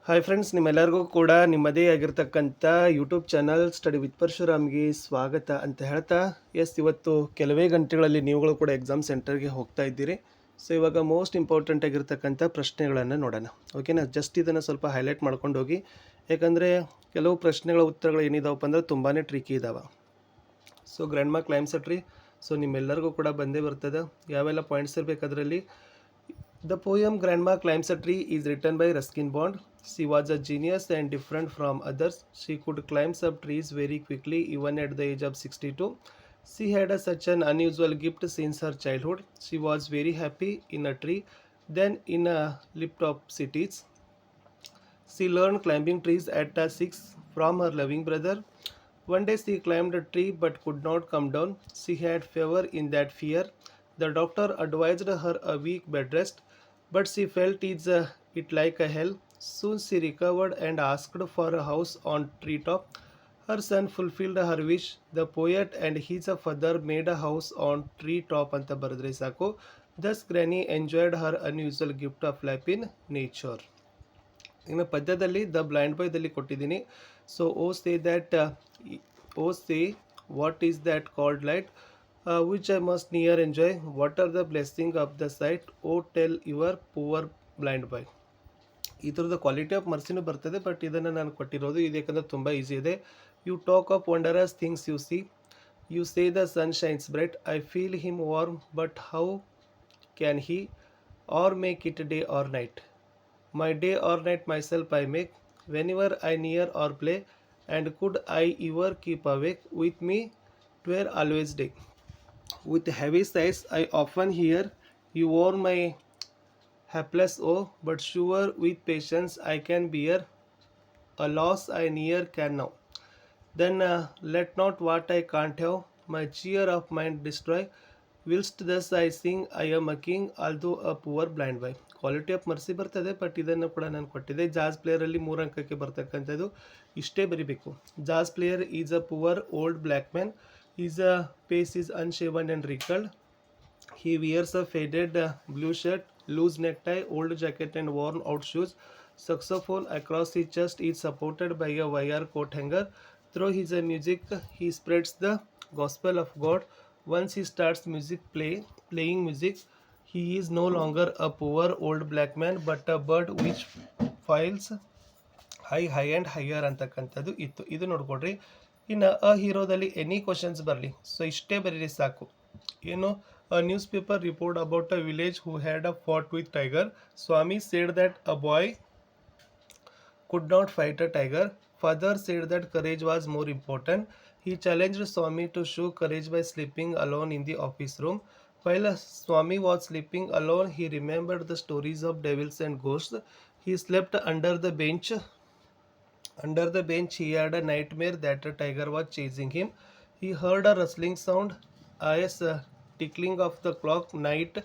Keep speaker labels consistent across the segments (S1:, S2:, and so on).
S1: Hi friends, ನಿಮ್ಮೆಲ್ಲರಿಗೂ ಕೂಡ ನಿಮ್ಮದೇ ಆಗಿರ್ತಕ್ಕಂಥ ಯೂಟ್ಯೂಬ್ ಚಾನಲ್ ಸ್ಟಡಿ ವಿತ್ ಪರಶುರಾಮ್ಗೆ ಸ್ವಾಗತ ಅಂತ ಹೇಳ್ತಾ, ಇವತ್ತು ಕೆಲವೇ ಗಂಟೆಗಳಲ್ಲಿ ನೀವುಗಳು ಕೂಡ ಎಕ್ಸಾಮ್ ಸೆಂಟರ್ಗೆ ಹೋಗ್ತಾ ಇದ್ದೀರಿ. ಸೊ ಇವಾಗ ಮೋಸ್ಟ್ ಇಂಪಾರ್ಟೆಂಟ್ ಆಗಿರ್ತಕ್ಕಂಥ ಪ್ರಶ್ನೆಗಳನ್ನು ನೋಡೋಣ. ಓಕೆನಾ, ಜಸ್ಟ್ ಇದನ್ನು ಸ್ವಲ್ಪ ಹೈಲೈಟ್ ಮಾಡ್ಕೊಂಡು ಹೋಗಿ, ಯಾಕಂದರೆ ಕೆಲವು ಪ್ರಶ್ನೆಗಳ ಉತ್ತರಗಳು ಏನಿದಾವಪ್ಪ ಅಂದರೆ ತುಂಬಾ ಟ್ರಿಕಿ ಇದ್ದಾವೆ. ಸೊ ಗ್ರ್ಯಾಂಡ್ ಮಾ ಕ್ಲೈಮ್ಸ್ ಟ್ರೀ, ಸೊ ನಿಮ್ಮೆಲ್ಲರಿಗೂ ಕೂಡ ಬಂದೇ ಬರ್ತದೆ. ಯಾವೆಲ್ಲ ಪಾಯಿಂಟ್ಸ್ ಇರಬೇಕು ಅದರಲ್ಲಿ. The poem Grandma Climbs a Tree is written by Ruskin Bond. She was a genius and different from others. She could climb up trees very quickly even at the age of 62. She had such an unusual gift since her childhood. She was very happy in a tree, then in a laptop cities. She learned climbing trees at 6 from her loving brother. One day she climbed a tree but could not come down. She had fever in that fear. The doctor advised her a week bed rest, but she felt it like a hell. Soon she recovered and asked for a house on treetop. Her son fulfilled her wish. The poet and his father made a house on treetop ಅಂತ ಬರೆದ್ರೆ ಸಾಕು. Thus Granny enjoyed her unusual gift of life in nature. ಇನ್ನು ಪದ್ಯದಲ್ಲಿ the blind ಬಾಯ್ದಲ್ಲಿ ಕೊಟ್ಟಿದ್ದೀನಿ. So oh say what is that called light which I must near enjoy. What are the blessing of the sight? Oh, tell your poor blind boy. ಈ ಥರದ quality of ಮರ್ಸಿನೂ ಬರ್ತದೆ, but ಇದನ್ನು ನಾನು ಕೊಟ್ಟಿರೋದು ಇದು ಯಾಕಂದರೆ ತುಂಬ ಈಸಿ ಇದೆ. You talk of ವಂಡರಸ್ things U C. You say the sun shines bright. I feel him warm, but how can he or make it day or night? My day or night my self I make when I near R play, and could I ಇವರ್ keep awake with me ಟ್ವೇರ್ always day. With heavy sighs I often hear, you warn my hapless oh, but sure with patience I can bear a loss I near can now. Then let not what I can't have my cheer of mind destroy. Whilst thus I sing, I am a king, although a poor blind boy. Quality of mercy ಬರ್ತದೆ, but ಇದನ್ನು ಕೂಡ ನಾನು ಕೊಟ್ಟಿದ್ದೆ. ಜಾಸ್ ಪ್ಲೇಯರಲ್ಲಿ 3 ಅಂಕಕ್ಕೆ ಬರ್ತಕ್ಕಂಥದ್ದು ಇಷ್ಟೇ ಬರಿಬೇಕು. Jazz player is a poor old black man. His face is unshaven and wrinkled. He wears a faded blue shirt, loose necktie, old jacket and worn out shoes. Saxophone across his chest is supported by a wire coat hanger. Through his music, he spreads the gospel of God. Once he starts playing music, he is no longer a poor old black man, but a bird which flies high and higher ಅಂತಕ್ಕಂಥದ್ದು ಇತ್ತು. ಇದು ನೋಡ್ಕೊಡ್ರಿ. ಇನ್ನು ಅ ಹೀರೋದಲ್ಲಿ any questions ಬರಲಿ, so ಇಷ್ಟೇ ಬರೀರಿ ಸಾಕು. ಏನು, a news paper report about a village who had a fight with tiger. Swami said that a boy could not fight a tiger. Father said that courage was more important. He challenged Swami to show courage by sleeping alone in the office room. While Swami was sleeping alone, he remembered the stories of devils and ghosts. He slept under the bench. Under the bench, he had a nightmare that a tiger was chasing him. He heard a rustling sound, tickling of the clock, night,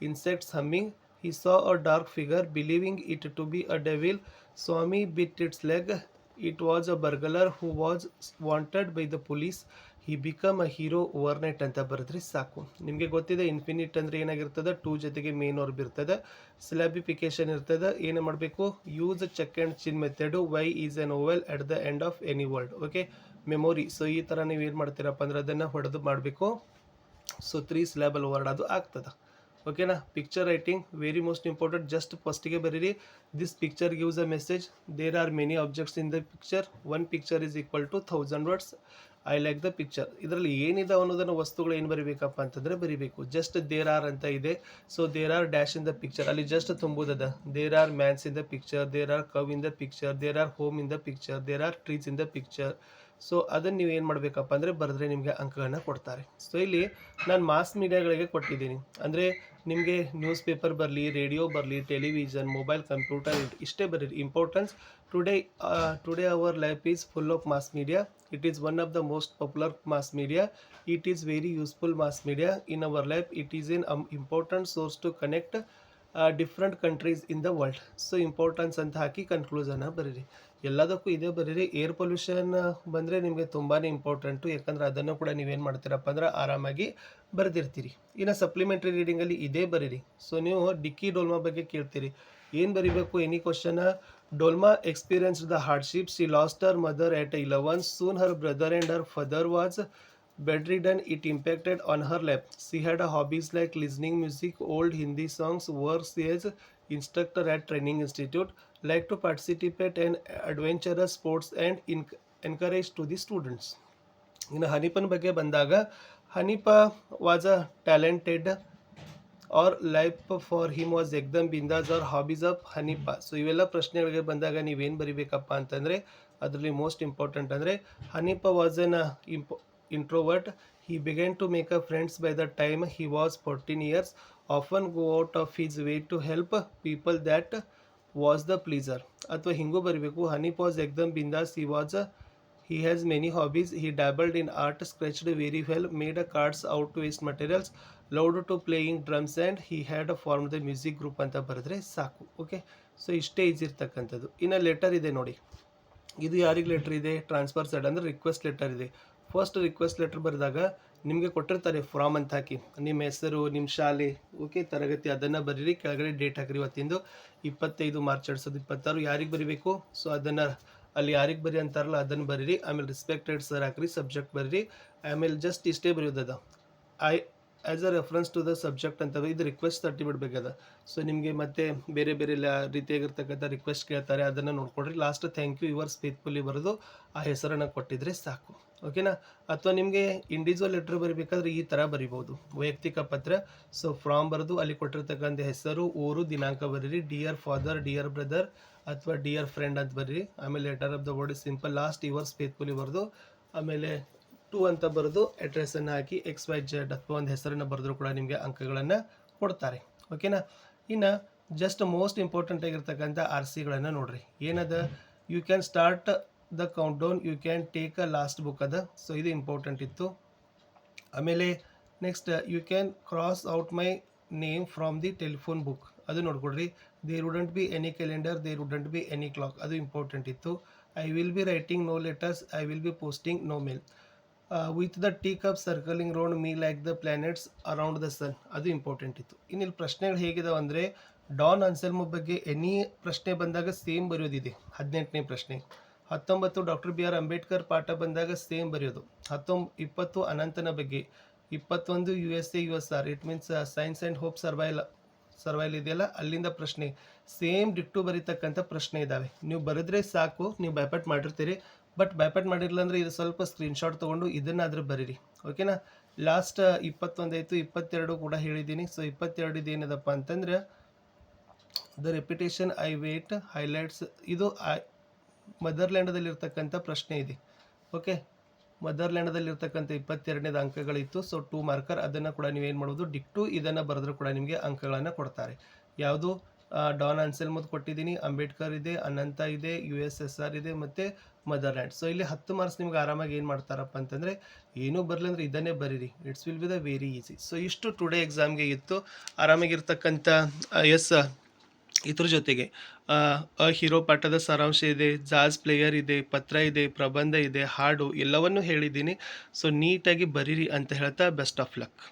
S1: insects humming. He saw a dark figure, believing it to be a devil. Swami bit its leg. It was a burglar who was wanted by the police. He became a hero overnight ಅಂತ ಬರೆದ್ರಿ ಸಾಕು. ನಿಮಗೆ ಗೊತ್ತಿದೆ infinite ಅಂದರೆ ಏನಾಗಿರ್ತದೆ, 2 ಜೊತೆಗೆ main verb ಇರ್ತದೆ, ಸಿಲಾಬಿಫಿಕೇಶನ್ ಇರ್ತದೆ. ಏನು ಮಾಡಬೇಕು, use check and chin method. Y is an vowel at the end of any word. Okay, memory. So ಈ ಥರ ನೀವು ಏನು ಮಾಡ್ತೀರಪ್ಪ ಅಂದ್ರೆ ಅದನ್ನು ಹೊಡೆದು ಮಾಡಬೇಕು. ಸೊ 3 ಸಿಲಾಬಲ್ ವರ್ಡ್ ಅದು ಆಗ್ತದೆ. ಓಕೆನಾ. Picture writing very most important. Just ಫಸ್ಟಿಗೆ ಬರೀರಿ, this picture gives a message. There are many objects in the picture. 1 picture is equal to 1000 words. I like the picture. ಇದರಲ್ಲಿ ಏನಿದೆ ಅನ್ನೋದನ್ನು ವಸ್ತುಗಳು ಏನು ಬರೀಬೇಕಪ್ಪ ಅಂತಂದರೆ ಬರೀಬೇಕು. ಜಸ್ಟ್ ದೇರ್ ಆರ್ ಅಂತ ಇದೆ, so there are dash in the picture, ಅಲ್ಲಿ ಜಸ್ಟ್ ತುಂಬುದದ. There are mans in the picture, there are cow in the picture, there are home in the picture, there are trees in the picture. So ಅದನ್ನು ನೀವು ಏನು ಮಾಡಬೇಕಪ್ಪ ಅಂದರೆ ಬರೆದ್ರೆ ನಿಮಗೆ ಅಂಕಗಳನ್ನ ಕೊಡ್ತಾರೆ. ಸೊ ಇಲ್ಲಿ ನಾನು ಮಾಸ್ ಮೀಡಿಯಾಗಳಿಗೆ ಕೊಟ್ಟಿದ್ದೀನಿ, ಅಂದರೆ ನಿಮಗೆ ನ್ಯೂಸ್ ಪೇಪರ್ ಬರಲಿ, ರೇಡಿಯೋ ಬರಲಿ, ಟೆಲಿವಿಷನ್, ಮೊಬೈಲ್, ಕಂಪ್ಯೂಟರ್, ಇಷ್ಟೇ ಬರೀರಿ. Importance today our life is full of mass media. It is one of the most popular mass media. It is very useful mass media in our life. It is an important source to connect different countries in the world. So importance ಅಂತ ಹಾಕಿ conclusion ಬರೀರಿ. ಎಲ್ಲದಕ್ಕೂ ಇದೇ ಬರೀರಿ. Air pollution ಬಂದರೆ ನಿಮಗೆ ತುಂಬಾ important, ಯಾಕಂದರೆ ಅದನ್ನು ಕೂಡ ನೀವೇನು ಮಾಡ್ತೀರಪ್ಪ ಅಂದ್ರೆ ಆರಾಮಾಗಿ ಬರೆದಿರ್ತೀರಿ. ಇನ್ನು ಸಪ್ಲಿಮೆಂಟ್ರಿ ರೀಡಿಂಗಲ್ಲಿ ಇದೇ ಬರೀರಿ. ಸೊ ನೀವು ಡಿಕ್ಕಿ ಡೋಲ್ಮಾ ಬಗ್ಗೆ ಕೇಳ್ತೀರಿ. ಏನು ಬರಿಬೇಕು any question. Dolma experienced the hardship. She lost her mother at 11. Soon her brother and her father was bedridden. It impacted on her life. She had a hobbies like listening music, old Hindi songs, works as instructor at training institute, like to participate in adventurous sports and encourage to the students. ಇನ್ನು ಹನೀಪನ ಬಗ್ಗೆ ಬಂದಾಗ, Hanifa was a talented or life for him was ಎಕ್ದಮ್ ಬಿಂದಾಸ್ or hobbies of Hanifa. So ಇವೆಲ್ಲ ಪ್ರಶ್ನೆಗಳಿಗೆ ಬಂದಾಗ ನೀವೇನು ಬರಿಬೇಕಪ್ಪ ಅಂತಂದರೆ, ಅದರಲ್ಲಿ ಮೋಸ್ಟ್ ಇಂಪಾರ್ಟೆಂಟ್ ಅಂದರೆ Hanifa was an introvert. He began to make friends by the time he was 14 years, often go out of his way to help people. That was the pleasure. ಅಥವಾ ಹಿಂಗೂ ಬರಬೇಕು, ಹನೀಪ್ ವಾಸ್ ಎಕ್ದಮ್ ಬಿಂದಾಸ್. He has many hobbies. He dabbled in art, sketched very well, made cards out to waste materials, loved to playing drums, and he had formed the music group ಅಂತ ಬರೆದ್ರೆ ಸಾಕು. Okay, so ಇಷ್ಟೇ easy ಇರ್ತಕ್ಕಂಥದ್ದು. ಇನ್ನು letter ಇದೆ ನೋಡಿ, ಇದು ಯಾರಿಗೆ ಲೆಟರ್ ಇದೆ? ಟ್ರಾನ್ಸ್ಫರ್ ಸೈಡ್ ಅಂದರೆ ರಿಕ್ವೆಸ್ಟ್ ಲೆಟರ್ ಇದೆ. ಫಸ್ಟ್ ರಿಕ್ವೆಸ್ಟ್ ಲೆಟರ್ ಬರೆದಾಗ ನಿಮಗೆ ಕೊಟ್ಟಿರ್ತಾರೆ ಫಾರ್ಮ್ ಅಂತ ಹಾಕಿ, ನಿಮ್ಮ ಹೆಸರು, ನಿಮ್ಮ ಶಾಲೆ, ಓಕೆ, ತರಗತಿ, ಅದನ್ನು ಬರೀರಿ. ಕೆಳಗಡೆ ಡೇಟ್ ಹಾಕಿರಿ, ಇವತ್ತಿಂದು 25 ಮಾರ್ಚ್ 2026. ಯಾರಿಗೆ ಬರೀಬೇಕು? ಸೊ ಅದನ್ನು ಅಲ್ಲಿ ಯಾರಿಗೆ ಬರಿ ಅಂತಾರಲ್ಲ ಅದನ್ನು ಬರೀರಿ. ಆಮೇಲೆ ರೆಸ್ಪೆಕ್ಟೆಡ್ ಸರ್ ಹಾಕ್ರಿ, ಸಬ್ಜೆಕ್ಟ್ ಬರೀರಿ. ಆಮೇಲೆ ಜಸ್ಟ್ ಇಷ್ಟೇ ಬರೆಯೋದದ, as a reference to the subject ಅಂತ. ಇದು ರಿಕ್ವೆಸ್ಟ್ ತಟ್ಟಿಬಿಡ್ಬೇಕದ. ಸೊ ನಿಮಗೆ ಮತ್ತೆ ಬೇರೆ ಬೇರೆ ರೀತಿಯಾಗಿರ್ತಕ್ಕಂಥ ರಿಕ್ವೆಸ್ಟ್ ಕೇಳ್ತಾರೆ, ಅದನ್ನು ನೋಡ್ಕೊಡ್ರಿ. Last thank you yours faithfully ಬರೆದು ಆ ಹೆಸರನ್ನು ಕೊಟ್ಟಿದ್ರೆ ಸಾಕು. ಓಕೆನಾ? ಅಥವಾ ನಿಮಗೆ ಇಂಡಿವಿಜುವಲ್ ಲೆಟ್ರ್ ಬರೀಬೇಕಾದ್ರೆ ಈ ಥರ ಬರಿಬೋದು, ವೈಯಕ್ತಿಕ ಪತ್ರ. ಸೊ ಫ್ರಾಮ್ ಬರೆದು ಅಲ್ಲಿ ಕೊಟ್ಟಿರ್ತಕ್ಕಂಥ ಹೆಸರು, ಊರು, ದಿನಾಂಕ ಬರೀರಿ. ಡಿಯರ್ ಫಾದರ್, ಡಿಯರ್ ಬ್ರದರ್ ಅಥವಾ ಡಿಯರ್ ಫ್ರೆಂಡ್ ಅಂತ ಬರೀರಿ. ಆಮೇಲೆ letter of the word simple. Last yours faithfully ಬರೆದು ಆಮೇಲೆ ಟು ಅಂತ ಬರೆದು ಅಡ್ರೆಸ್ಸನ್ನು ಹಾಕಿ XYZ ಅಥವಾ ಒಂದು ಹೆಸರನ್ನು ಬರೆದ್ರು ಕೂಡ ನಿಮಗೆ ಅಂಕಗಳನ್ನು ಕೊಡ್ತಾರೆ. ಓಕೆನಾ? ಇನ್ನು ಜಸ್ಟ್ ಮೋಸ್ಟ್ ಇಂಪಾರ್ಟೆಂಟ್ ಆಗಿರ್ತಕ್ಕಂಥ RCಗಳನ್ನು ನೋಡ್ರಿ. ಏನದ? You can start the count down, you can take a last book ಅದ. ಸೊ ಇದು ಇಂಪಾರ್ಟೆಂಟ್ ಇತ್ತು. ಆಮೇಲೆ next, you can cross out my name from the telephone book, ಅದು ನೋಡ್ಕೊಡ್ರಿ. There wouldn't be any calendar, there wouldn't be any clock, ಅದು important ಇತ್ತು. I will be writing no letters, I will be posting no mail. With the tea cup circling round me like the planets around the ಸನ್, ಅದು important ಇತ್ತು. ಇನ್ನು ಇಲ್ಲಿ ಪ್ರಶ್ನೆಗಳು ಹೇಗಿದಾವೆ ಅಂದರೆ, Don ಅನ್ಸೆಲ್ಮ್ ಬಗ್ಗೆ any ಪ್ರಶ್ನೆ ಬಂದಾಗ ಸೇಮ್ ಬರೆಯೋದಿದೆ. 18ನೇ ಪ್ರಶ್ನೆ. 19 ಡಾಕ್ಟರ್ BR ಅಂಬೇಡ್ಕರ್ ಪಾಠ ಬಂದಾಗ ಸೇಮ್ ಬರೆಯೋದು. 20 ಅನಂತನ ಬಗ್ಗೆ. 21 USA USR, it means science and hope servile ಇದೆಯಲ್ಲ, ಅಲ್ಲಿಂದ ಪ್ರಶ್ನೆ ಸೇಮ್ ಡಿಕ್ಟು ಬರೀತಕ್ಕಂಥ ಪ್ರಶ್ನೆ ಇದ್ದಾವೆ. ನೀವು ಬರೆದ್ರೆ ಸಾಕು, ನೀವು ಬೈಪಟ್ ಮಾಡಿರ್ತೀರಿ. ಬಟ್ ಬೈಪಟ್ ಮಾಡಿರಲಿಲ್ಲ ಅಂದರೆ ಇದು ಸ್ವಲ್ಪ ಸ್ಕ್ರೀನ್ಶಾಟ್ ತೊಗೊಂಡು ಇದನ್ನಾದರೂ ಬರೀರಿ. ಓಕೆನಾ? ಲಾಸ್ಟ್ 21 ಆಯಿತು, 22 ಕೂಡ ಹೇಳಿದ್ದೀನಿ. ಸೊ 22 ಏನದಪ್ಪ ಅಂತಂದ್ರೆ, the repetition I wait highlights, ಇದು ಮದರ್ಲ್ಯಾಂಡದಲ್ಲಿರ್ತಕ್ಕಂಥ ಪ್ರಶ್ನೆ ಇದೆ. ಓಕೆ, ಮದರ್ಲ್ಯಾಂಡದಲ್ಲಿರ್ತಕ್ಕಂಥ 22ನೇದು ಅಂಕಗಳಿತ್ತು. ಸೊ 2 ಮಾರ್ಕರ್, ಅದನ್ನು ಕೂಡ ನೀವೇನು ಮಾಡೋದು, ಡಿಕ್ಟು ಇದನ್ನು ಬರೆದ್ರೂ ಕೂಡ ನಿಮಗೆ ಅಂಕಗಳನ್ನು ಕೊಡ್ತಾರೆ. ಯಾವುದು? ಡಾನ್ ಅನ್ಸೆಲ್ಮದ್ ಕೊಟ್ಟಿದ್ದೀನಿ, ಅಂಬೇಡ್ಕರ್ ಇದೆ, ಅನಂತ ಇದೆ, USSR ಇದೆ, ಮತ್ತು ಮದರ್ಲ್ಯಾಂಡ್. ಸೊ ಇಲ್ಲಿ 10 ಮಾರ್ಕ್ಸ್ ನಿಮ್ಗೆ ಆರಾಮಾಗಿ ಏನು ಮಾಡ್ತಾರಪ್ಪ ಅಂತಂದರೆ, ಏನೂ ಬರಲಿ ಅಂದರೆ ಇದನ್ನೇ ಬರೀರಿ. It's will be the very easy. So ಇಷ್ಟು ಟುಡೇ ಎಕ್ಸಾಮ್ಗೆ ಇತ್ತು. ಆರಾಮಾಗಿರ್ತಕ್ಕಂಥ ಇದ್ರ ಜೊತೆಗೆ ಹೀರೋ ಪಾಠದ ಸಾರಾಂಶ ಇದೆ, ಜಾಜ್ ಪ್ಲೇಯರ್ ಇದೆ, ಪತ್ರ ಇದೆ, ಪ್ರಬಂಧ ಇದೆ, ಹಾಡು, ಎಲ್ಲವನ್ನೂ ಹೇಳಿದ್ದೀನಿ. ಸೊ ನೀಟಾಗಿ ಬರೀರಿ ಅಂತ ಹೇಳ್ತಾ ಬೆಸ್ಟ್ ಆಫ್ ಲಕ್.